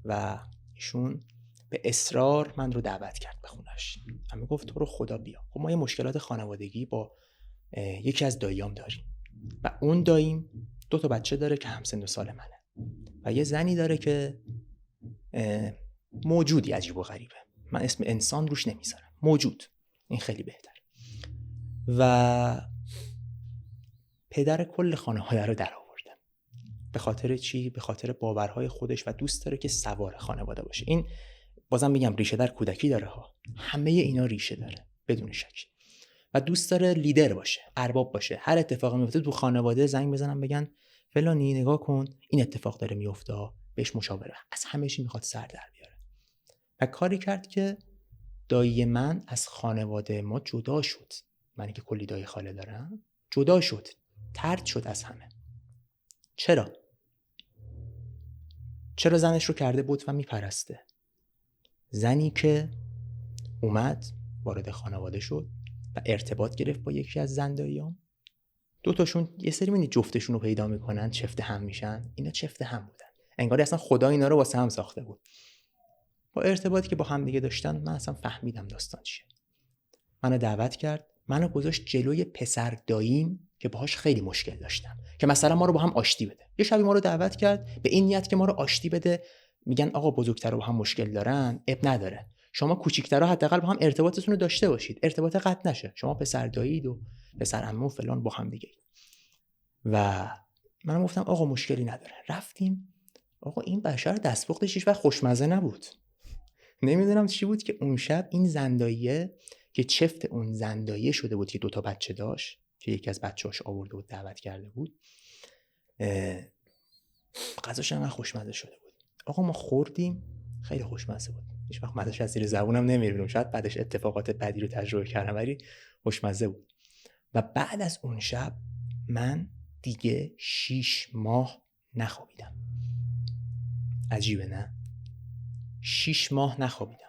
و ایشون به اصرار من رو دعوت کرد به خونش. من گفت تو رو خدا بیا. خب ما یه مشکلات خانوادگی با یکی از داییام داریم و اون داییم 2 تا بچه داره که همسن و سال منه و یه زنی داره که موجودی عجیب و غریبه، من اسم انسان روش نمیذارم، موجود، این خیلی بهتر. و پدر کل خانواده رو در آورده. به خاطر چی؟ به خاطر باورهای خودش و دوست داره که سوار خانواده باشه. این بازم میگم ریشه در کودکی داره ها، همه اینا ریشه داره بدون شک. و دوست داره لیدر باشه، ارباب باشه، هر اتفاقی میفته تو خانواده زنگ بزنن بگن فلانی نگاه کن این اتفاق داره میفته، بهش مشاوره، از همه چی میخواد سر در بیاره. و کاری کرد که دایی من از خانواده ما جدا شد. منی که کلی دایی خاله دارم جدا شد، طرد شد از همه. چرا زنش رو کرده بود و میپرسته. زنی که اومد وارد خانواده شد و ارتباط گرفت با یکی از زنداییام، 2 تاشون یه سری منی جفتشون رو پیدا میکنن، چفت هم میشن. اینا چفت هم بودن، انگاری اصلا خدا اینا رو واسه هم ساخته بود. با ارتباطی که با هم دیگه داشتن من اصلا فهمیدم داستان چیه. منو دعوت کرد، منو گذاشت جلوی پسر داییم که باهاش خیلی مشکل داشتم که مثلا ما رو با هم آشتی بده. یه شبی ما رو دعوت کرد به این نیت که ما رو آشتی بده. میگن آقا بزرگترا با هم مشکل دارن، اب نداره، شما کوچیک‌ترا حداقل با هم ارتباطتون رو داشته باشید، ارتباط قطع نشه، شما پسر دایید و پسر عمو فلان با هم دیگه. و منم گفتم آقا مشکلی نداره. رفتیم. آقا این بشر دستپختش هیچ وقت خوشمزه نبود. نمیدونم چی بود که اون شب این زنداییه که چفت اون زنداییه شده بود که 2 تا بچه داشت که یکی از بچه‌هاش آورده بود دعوت کرده بود، غذاش انقدر خوشمزه شده بود. آقا ما خوردیم، خیلی خوشمزه بود، هیچ وقت مزه‌اش از زیر زبونم نمیرم، شاید بعدش اتفاقات بدی رو تجربه کردم ولی خوشمزه بود. و بعد از اون شب من دیگه 6 ماه نخوابیدم. عجیبه نه؟ 6 ماه نخوابیدم.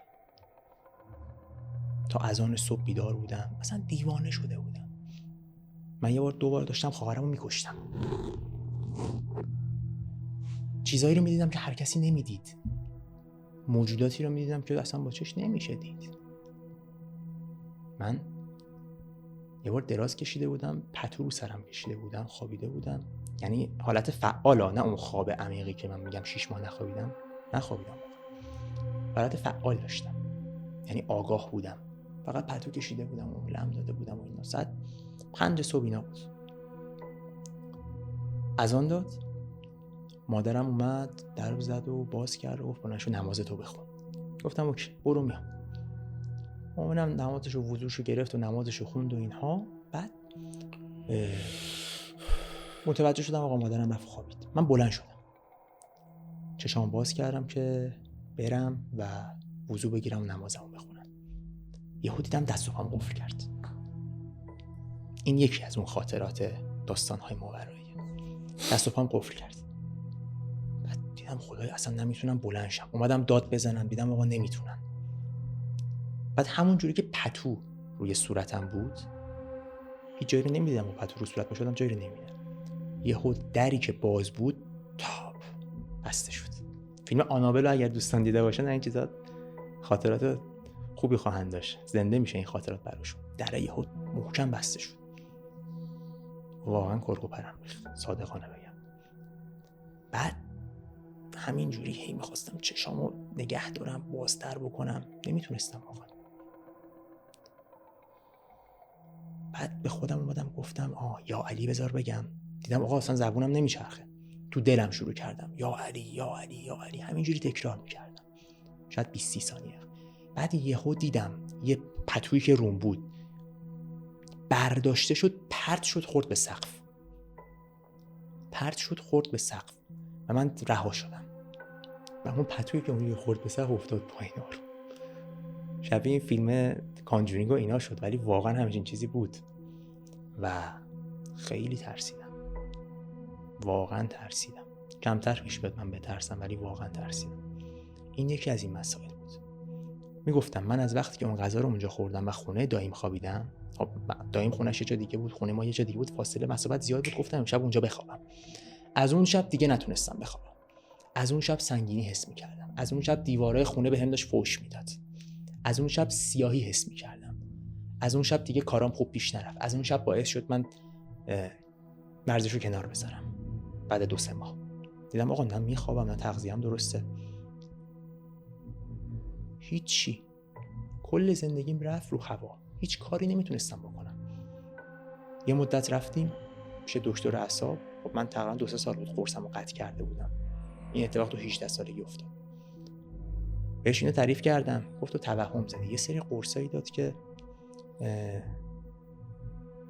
تا اذان صبح بیدار بودم، اصلا دیوانه شده بودم. من یه بار 2 بار داشتم خواهرمو میکشتم. چیزایی رو میدیدم که هر کسی نمیدید، موجوداتی رو میدیدم که اصلا با چشم نمیشه دید. من یه بار دراز کشیده بودم، پتو رو سرم کشیده بودم، خوابیده بودم، یعنی حالت فعالا، نه اون خواب عمیقی که من میگم 6 ماه نخوابیدم، حالت فعال داشتم، یعنی آگاه بودم، فقط پتو کشیده بودم و لم داده بودم و اینا. ساعت 5 صبح اینا بود. اذان داد، مادرم اومد در زد و باز کرد و گفت بلند نماز تو بخون. گفتم اوکی برو میام. مامانم نمازشو وضوشو گرفت و نمازشو خوند و اینها. بعد متوجه شدم آقا مادرم رفت خوابید. من بلند شدم، چشام باز کردم که برم و وضو بگیرم و نمازمو بخونم. یهو دیدم دست و پام قفل کرد. این یکی از اون خاطرات داستان‌های ماورایی. دست و پام قفل کرد. بعد دیدم خدایا اصلا نمیتونم بلند شم. اومدم داد بزنم، دیدم آقا نمیتونم. بعد همون جوری که پتو روی صورتم بود، هیچ جایی رو نمیدیدم و پتو رو صورت باشدم جایی رو نمیدیدم. یهو دری که باز بود تاپ بسته شد. فیلم آنابل اگر دوستان دیده باشن این چیزا خاطرات خوبی خواهند داشت، زنده میشه این خاطرات براشون. در یهو محکم بسته شد. واقعا کرکو پرم ریخت، صادقانه بگم. بعد همین جوری هی میخواستم چشامو نگه دارم، بازتر بکنم، نمیتونستم واقعا. بعد به خودم اومدم گفتم یا علی بذار بگم. دیدم آقا اصلا زبونم نمیچرخه. تو دلم شروع کردم یا علی یا علی یا علی، همینجوری تکرار میکردم شاید 20-30 ثانیه. بعد یهو دیدم یه پتویی که روم بود برداشته شد، پرت شد خورد به سقف و من رها شدم و اون پتویی که اون خورد به سقف افتاد پایین. شبیه این فیلم کانجورینگ و اینا شد، ولی واقعا همچین چیزی بود و خیلی ترسیدم. کمتر پیش بیاد من بترسم، ولی واقعا ترسیدم. این یکی از این مسائل بود. میگفتم من از وقتی که اون غذا رو اونجا خوردم و خونه دایم خوابیدم، خب دایم خونش یه جا دیگه بود، خونه ما یه جا دیگه بود، فاصله مسافت زیاد بود، گفتم امشب اونجا بخوابم. از اون شب دیگه نتونستم بخوابم. از اون شب سنگینی حس می‌کردم. از اون شب دیوارهای خونه بهم داشت فحش میداد. از اون شب سیاهی حس می‌کردم. از اون شب دیگه کارام خوب پیش نرفت. از اون شب باعث شد من ورزش رو کنار بذارم. بعد 2-3 ماه دیدم آقا نه میخوابم نه تغذیه‌ام درسته. هیچی. کل زندگیم رفت رو هوا. هیچ کاری نمیتونستم بکنم. یه مدت رفتیم پیش دکتر اعصاب. خب من تقریبا 2-3 سال بود قرصمو قطع کرده بودم. این اتفاق تو 18 سالگی افتاد. بهش اینو تعریف کردم، گفت تو توهم زدی. یه سری قرصایی داد که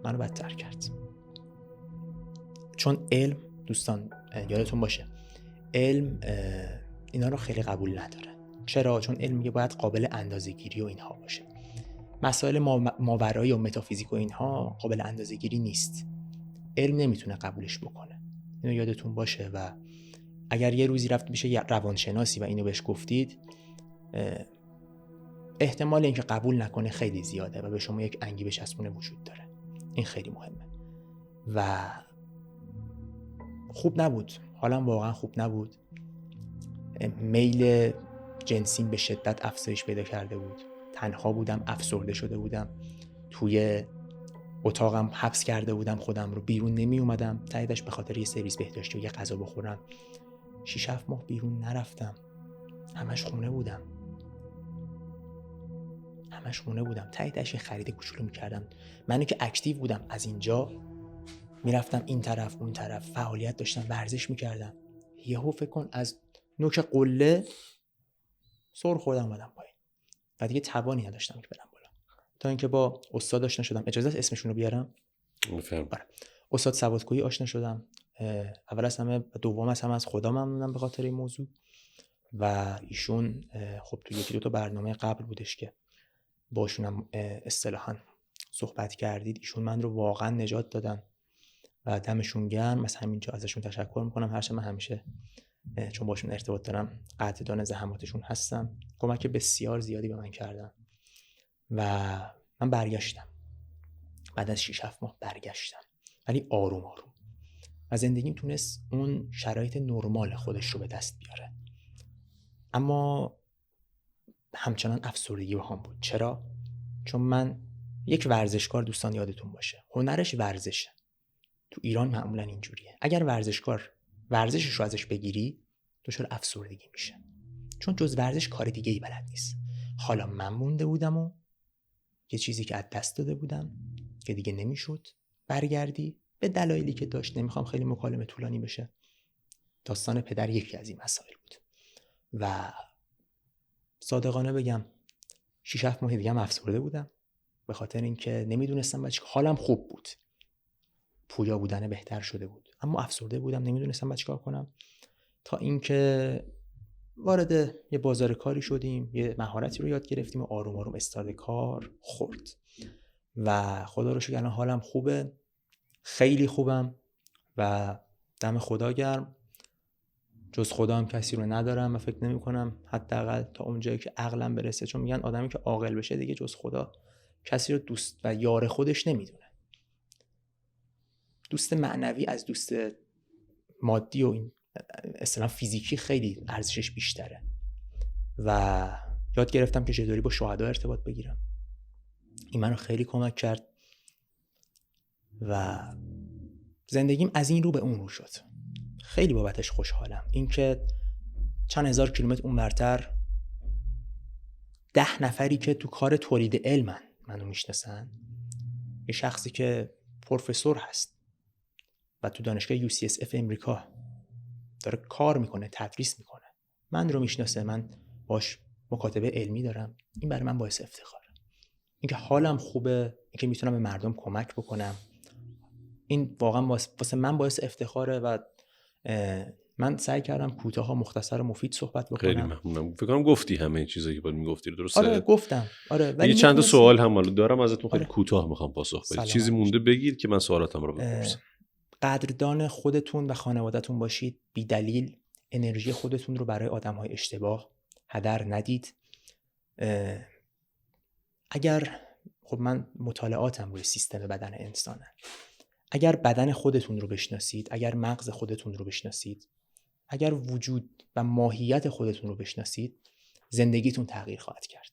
منو بدتر کرد. چون علم، دوستان یادتون باشه، علم اینا رو خیلی قبول نداره. چرا؟ چون علم میگه باید قابل اندازه‌گیری و اینها باشه. مسائل ماورایی و متافیزیک و اینها قابل اندازه‌گیری نیست. علم نمیتونه قبولش بکنه. اینو یادتون باشه. و اگر یه روزی رفت میشه یه روانشناسی و اینو بهش گفتید، احتمال اینکه قبول نکنه خیلی زیاده و به شما یک انگی بچسبونه وجود داره. این خیلی مهمه. و خوب نبود، حالم واقعا خوب نبود. میل جنسیم به شدت افزایش پیدا کرده بود. تنها بودم، افسرده شده بودم، توی اتاقم حبس کرده بودم خودم رو، بیرون نمی اومدم. تاییدش به خاطر یه سرویس بهداشتی و یه غذا بخورم 6-7 ماه بیرون نرفتم. همش خونه بودم. تاییدش یه خرید کوچولو میکردم. منو که اکتیو بودم، از اینجا میرفتم این طرف اون طرف، فعالیت داشتم، ورزش میکردم. یهو فکر کن از نوک قله سر خوردم اومدم پایین و دیگه توانی نداشتم که برم بالا. تا اینکه با استاد آشنا شدم. اجازه است اسمشون رو بیارم؟ میفهم. استاد سوادکویی آشنا شدم. اول از همه، دوم از همه از خدا ممنونم به خاطر این موضوع. و ایشون خب تو 1-2 تا برنامه قبل بودش که باشونم اصطلاحاً صحبت کردید. ایشون من رو واقعا نجات دادن و دمشون گرم. از همینجا ازشون تشکر میکنم. هرچند من همیشه چون باشون ارتباط دارم قدردان زحماتشون هستم. کمک بسیار زیادی به من کردن و من برگشتم. بعد از 6-7 ماه برگشتم، ولی آروم آروم، و زندگیم تونست اون شرایط نرمال خودش رو به دست بیاره. اما همچنان افسردگی بهم بود. چرا؟ چون من یک ورزشکار، دوستان یادتون باشه، هنرش ورزشه. تو ایران معمولا اینجوریه. اگر ورزشکار ورزشش رو ازش بگیری دچار افسردگی میشه، چون جز ورزش کار دیگه ای بلد نیست. حالا من مونده بودم و یه چیزی که از دست داده بودم که دیگه نمیشد برگردی، به دلایلی که داشت. نمیخوام خیلی مکالمه طولانی بشه. داستان پدر یکی از این مسائل بود و صادقانه بگم 6-7 ماه دیگه هم افسرده بودم. به خاطر اینکه نمیدونستم باید حالم خوب بود، پویا بودن بهتر شده بود، اما افسرده بودم، نمیدونستم باید چیکار کنم. تا اینکه وارد یه بازار کاری شدیم، یه مهارتی رو یاد گرفتیم و آروم آروم استارت کار خورد و خدا رو شکر الان حالم خوبه، خیلی خوبم و دم خدا گرم. جز خدا هم کسی رو ندارم و فکر نمی کنم حداقل تا اونجایی که عقلم برسه، چون میگن آدمی که عاقل بشه دیگه جز خدا کسی رو دوست و یار خودش نمیدونه. دوست معنوی از دوست مادی و این اصلا فیزیکی خیلی ارزشش بیشتره و یاد گرفتم که چطوری با شهدا ارتباط بگیرم. این منو خیلی کمک کرد و زندگیم از این رو به اون رو شد. خیلی بابتش خوشحالم. اینکه چند هزار کیلومتر اونورتر 10 نفری که تو کار تولید علمن منو میشناسن، یه شخصی که پروفسور هست و تو دانشگاه UCSF امریکا داره کار میکنه، تدریس میکنه، من رو میشناسه، من باش مکاتبه علمی دارم، این برای من باعث افتخاره. اینکه حالم خوبه، اینکه میتونم به مردم کمک بکنم، این واقعا واسه من باعث افتخاره و من سعی کردم کوتاه، مختصر و مفید صحبت بکنم. خیلی ممنونم. فکر کنم گفتی همه این چیزایی که باید میگفتی رو، درسته؟ آره گفتم. آره ولی چند تا سوال هم حالا دارم ازتون، خیلی کوتاه میخوام پاسخ بدید. چیزی مونده بگید که من سوالاتم رو بپرسم. قدردان خودتون و خانواده‌تون باشید. بی دلیل انرژی خودتون رو برای آدم‌های اشتباه هدر ندید. اگر خب من مطالعاتم روی سیستم بدن انسانه، اگر بدن خودتون رو بشناسید، اگر مغز خودتون رو بشناسید، اگر وجود و ماهیت خودتون رو بشناسید، زندگیتون تغییر خواهد کرد.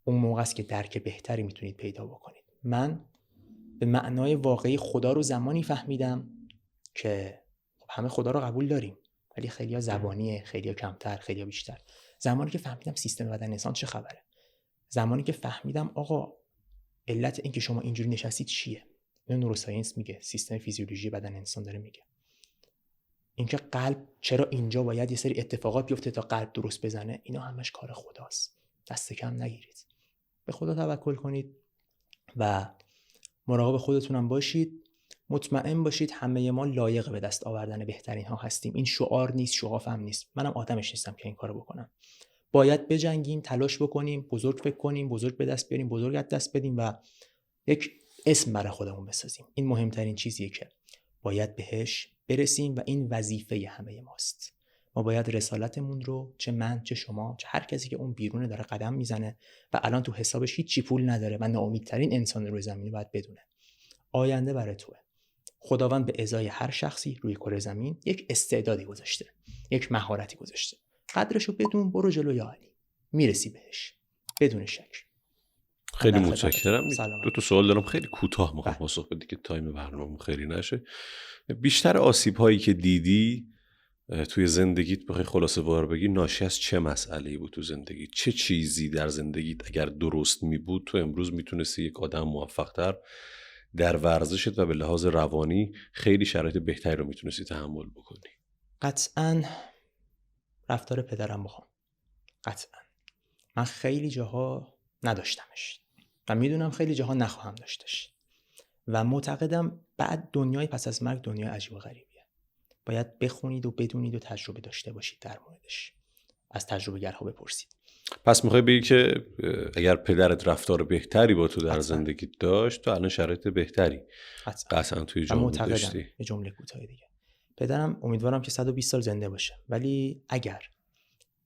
اون موقع است که درک بهتری میتونید پیدا بکنید. من به معنای واقعی خدا رو زمانی فهمیدم که خب همه خدا رو قبول داریم، ولی خیلی‌ها زبانیه، خیلی‌ها کمتر، خیلی‌ها بیشتر. زمانی که فهمیدم سیستم بدن انسان چه خبره، زمانی که فهمیدم آقا علت این که شما اینجوری نشستید چیه، اینو نوروساینس میگه، سیستم فیزیولوژی بدن انسان داره میگه. اینکه قلب چرا اینجا باید یه سری اتفاقات بیفته تا قلب درست بزنه، اینا همش کار خداست. دست کم نگیرید، به خدا توکل کنید و مراقب خودتونم باشید. مطمئن باشید همه ما لایق به دست آوردن بهترین ها هستیم. این شعار نیست، شعافم نیست، منم آدمش نیستم که این کارو بکنم. باید بجنگیم، تلاش بکنیم، بزرگ فکر کنیم، بزرگ به دست بیاریم، بزرگ از دست بدیم و یک اسم برای خودمون بسازیم. این مهمترین چیزیه که باید بهش برسیم و این وظیفه همه ماست. ما باید رسالتمون رو، چه من چه شما چه هر کسی که اون بیرونه داره قدم میزنه و الان تو حسابش هیچ چی پول نداره و ناامیدترین انسان روی زمین، باید بدونه آینده برای توئه. خداوند به ازای هر شخصی روی کره زمین یک استعدادی گذاشته، یک مهارتی گذاشته. قدرشو بدون، برو جلو یا علی، میرسی بهش بدون شک. خیلی متشکرم. دو تا سوال دارم، خیلی کوتاه میخوام پاسخ بدی که تایم برنامه خیلی نشه. بیشتر آسیب هایی که دیدی توی زندگیت بخوای خلاصه وار بگی، ناشی از چه مسئله‌ای بود تو زندگی؟ چه چیزی در زندگیت اگر درست می بود تو امروز میتونستی یک آدم موفق‌تر در ورزشت و به لحاظ روانی خیلی شرایط بهتری رو میتونستی تحمل بکنی؟ قطعاً رفتار پدرم بخوام. قطعاً من خیلی جاها نداشتمش و میدونم خیلی جاها نخواهم داشتش و معتقدم بعد دنیای پس از مرگ دنیای عجیب و غریبیه. باید بخونید و بدونید و تجربه داشته باشید در موردش، از تجربه گرها بپرسید. پس میخوای بگی که اگر پدرت رفتار بهتری با تو در زندگی داشت، تو الان شرایط بهتری قطعا توی جامعه داشتی. یه جمله کوتاه دیگه، پدرم امیدوارم که 120 سال زنده باشه، ولی اگر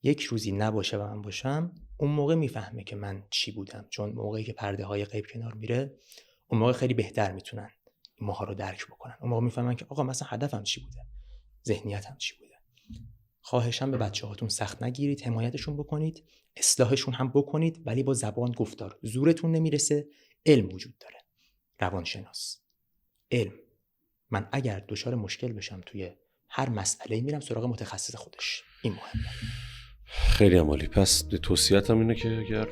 یک روزی نباشه و من باشم، اون موقع میفهمه که من چی بودم، چون موقعی که پرده های غیب کنار میره، اون موقع خیلی بهتر میتونن ماها رو درک بکنن. اون موقع میفهمن که آقا مثلا هدفم چی بوده، ذهنیتم چی بوده. خواهشاً به بچه‌هاتون سخت نگیرید، حمایتشون بکنید، اصلاحشون هم بکنید، ولی با زبان گفتار. زورتون نمیرسه، علم وجود داره، روانشناس، علم. من اگر دچار مشکل بشم توی هر مسئله میرم سراغ متخصص خودش. این مهمه. خیلی عالی. پس توصیه‌ام اینه که اگر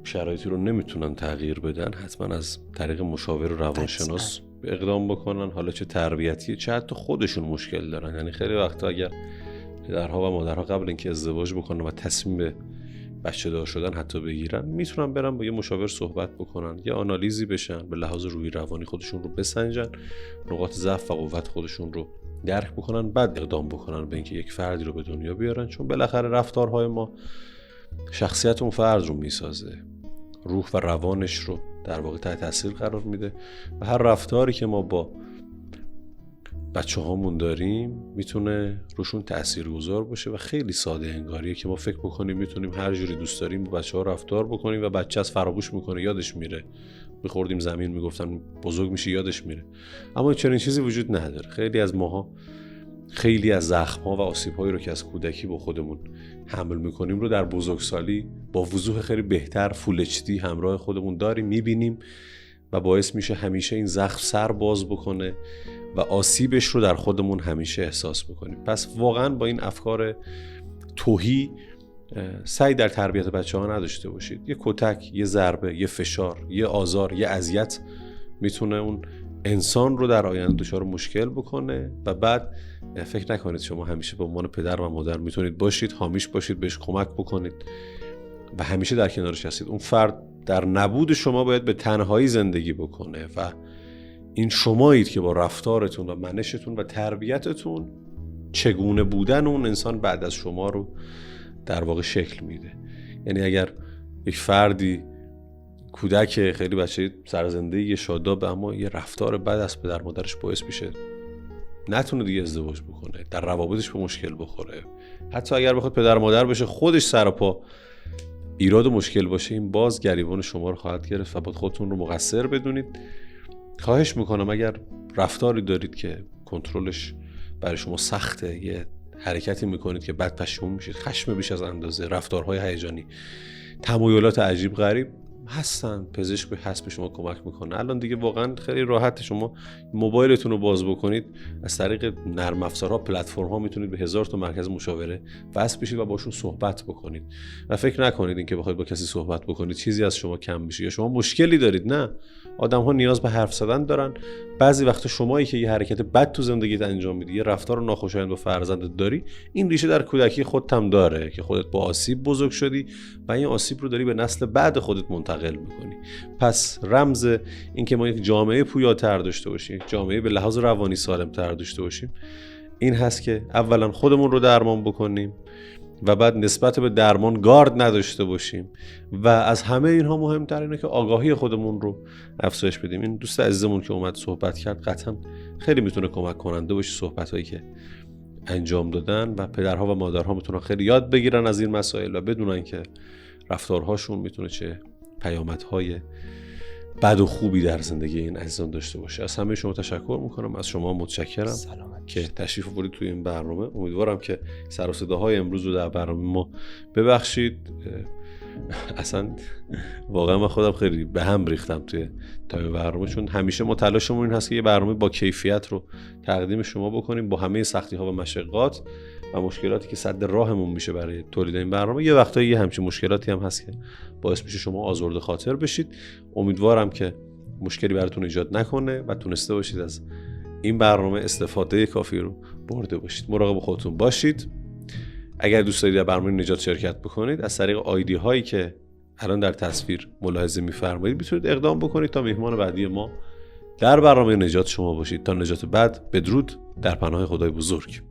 شرایطی رو نمیتونن تغییر بدن، حتما از طریق مشاور روانشناس اقدام بکنن، حالا چه تربیتیه چه حتی خودشون مشکل دارن. یعنی خیلی وقتا اگر پدرها و مادرها قبل اینکه ازدواج بکنن و تصمیم به بچه دار شدن حتی بگیرن، میتونن برن با یه مشاور صحبت بکنن، یه آنالیزی بشن، به لحاظ روحی روانی خودشون رو بسنجن، نقاط ضعف و قوت خودشون رو درک بکنن، بعد اقدام بکنن به اینکه یک فردی رو به دنیا بیارن. چون بالاخره رفتارهای ما شخصیت اون فرد رو میسازه، روح و روانش رو در واقع تحت تاثیر قرار میده و هر رفتاری که ما با بچه هامون داریم میتونه روشون تاثیرگذار باشه و خیلی ساده انگاریه که ما فکر بکنیم میتونیم هر جوری دوست داریم با بچه ها رفتار بکنیم و بچه از فراموش میکنه، یادش میره. میخوردیم زمین میگفتن بزرگ میشه یادش میره، اما چنین چیزی وجود نداره. خیلی از ماها خیلی از زخم‌ها و آسیب‌هایی رو که از کودکی با خودمون حمل میکنیم رو در بزرگسالی با وضوح خیلی بهتر فول اچ دی همراه خودمون داریم، میبینیم و باعث میشه همیشه این زخم سر باز بکنه و آسیبش رو در خودمون همیشه احساس بکنیم. پس واقعا با این افکار تهی سعی در تربیت بچه‌ها نداشته باشید. یه کتک، یه ضربه، یه فشار، یه آزار، یه اذیت میتونه اون انسان رو در آینده دچار مشکل بکنه و بعد فکر نکنید شما همیشه به عنوان پدر و مادر میتونید باشید، حامیش باشید، بهش کمک بکنید و همیشه در کنارش هستید. اون فرد در نبود شما باید به تنهایی زندگی بکنه و این شمایید که با رفتارتون و منشتون و تربیتتون چگونه بودن اون انسان بعد از شما رو در واقع شکل میده. یعنی اگر یک فردی کودک خیلی بچه سرزنده شاداب اما یه رفتار بد از پدر مادرش باعث میشه نتونه دیگه ازدواج بکنه، در روابطش به مشکل بخوره، حتی اگر بخواد پدر مادر بشه خودش سر پا ایراد و مشکل باشه، این باز گریبان شما رو خواهد گرفت و باید خودتون رو مقصر بدونید. خواهش میکنم اگر رفتاری دارید که کنترلش برای شما سخته، یه حرکتی میکنید که بعد پشیمون میشید، خشم بیش از اندازه، رفتارهای هیجانی، تمایلات عجیب غریب هستن، پزشک هست به شما کمک میکنه. الان دیگه واقعا خیلی راحت شما موبایلتون رو باز بکنید، از طریق نرم افزارها، پلتفرم ها میتونید به 1000 تا مرکز مشاوره وصل بشید و باشون صحبت بکنید و فکر نکنید اینکه بخواید با کسی صحبت بکنید چیزی از شما کم بشه یا شما مشکلی دارید. نه، آدم ها نیاز به حرف زدن دارن. بعضی وقتا شمایی که یه حرکت بد تو زندگیت انجام میدی، یه رفتار ناخوشایند با فرزندت داری، این ریشه در کودکی خودت هم داره که خودت با آسیب بزرگ شدی و این آسیب رو داری به نسل بعد خودت منتقل میکنی. پس رمز این که ما یک جامعه پویاتر داشته باشیم، یک جامعه به لحاظ روانی سالمتر داشته باشیم، این هست که اولا خودمون رو درمان بکنیم و بعد نسبت به درمان گارد نداشته باشیم و از همه اینها مهمتر اینه که آگاهی خودمون رو افزایش بدیم. این دوست عزیزمون که اومد صحبت کرد قطعا خیلی میتونه کمک کننده باشه، صحبتایی که انجام دادن و پدرها و مادرها میتونن خیلی یاد بگیرن از این مسائل و بدونن که رفتارهاشون میتونه چه پیامدهای بد و خوبی در زندگی این عزیزان داشته باشه. از همه شما تشکر میکنم، از شما متشکرم که تشریف آوردید توی این برنامه. امیدوارم که سر و صداهای امروز رو در برنامه ما ببخشید. اصلا واقعا من خودم خیلی به هم ریختم توی تایم برنامه، چون همیشه ما تلاشمون این هست که یه برنامه با کیفیت رو تقدیم شما بکنیم با همه سختی ها و مشقات و مشکلاتی که سد راهمون میشه برای تولید این برنامه. یه وقتایی یه همچین مشکلاتی هم هست که باعث میشه شما آزرده خاطر بشید. امیدوارم که مشکلی براتون ایجاد نکنه و تونسته باشید از این برنامه استفاده کافی رو برده باشید. مراقب خودتون باشید. اگر دوست دارید در برنامه نجات شرکت بکنید، از طریق آیدی هایی که الان در تصویر ملاحظه می‌فرمایید میتونید اقدام بکنید تا مهمان بعدی ما در برنامه نجات شما باشید. تا نجات بعد، بدرود در پناه خدای بزرگ.